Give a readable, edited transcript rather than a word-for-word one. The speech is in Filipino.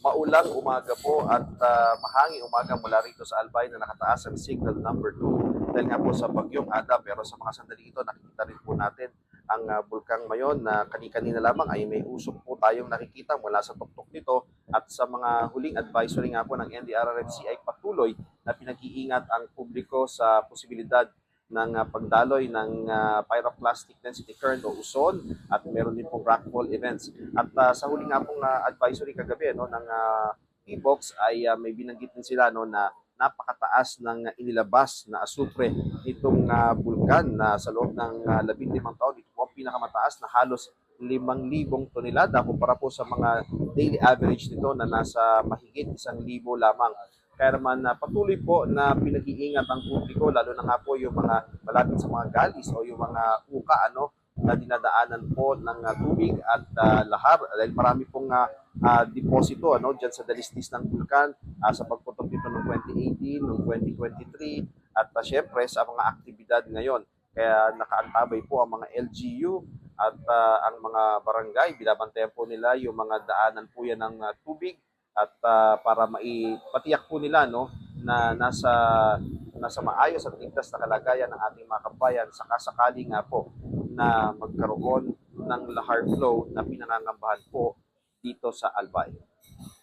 Maulang umaga po at mahanging umaga mula rito sa Albay na nakataas ang signal number 2 dahil nga po sa bagyong Ada. Pero sa mga sandali ito, nakikita rin po natin ang Bulkang Mayon na kani-kanina lamang ay may usok po tayong nakikita mula sa tuktok nito. At sa mga huling advisory nga po ng NDRRMC ay patuloy na pinag-iingat ang publiko sa posibilidad ng pagdaloy ng pyroclastic density current o uson at meron din pong rockfall events. At sa huli nga pong advisory kagabi no, ng PBOX ay may binanggit din sila no, na napakataas ng inilabas na asupre nitong bulkan na sa loob ng 15 taon. Ito po ang pinakamataas na halos 5,000 tonelada kumpara po sa mga daily average nito na nasa mahigit 1,000 lamang. Kaya naman patuloy po na pinag-iingat ang publiko, lalo na nga po yung mga malapit sa mga galis o yung mga uka na dinadaanan po ng tubig at lahar. Dahil marami pong deposito dyan sa dalistis ng bulkan sa pagputok dito noong 2018, noong 2023 at syempre sa mga aktibidad ngayon. Kaya nakaantabay po ang mga LGU at ang mga barangay. Binabantayan po nila yung mga daanan po yan ng tubig at para maipatiyak po nila no na nasa maayos at ligtas na kalagayan ng ating mga kabayan sakasakali nga po na magkaroon ng lahar flow na pinangangambahan po dito sa Albay.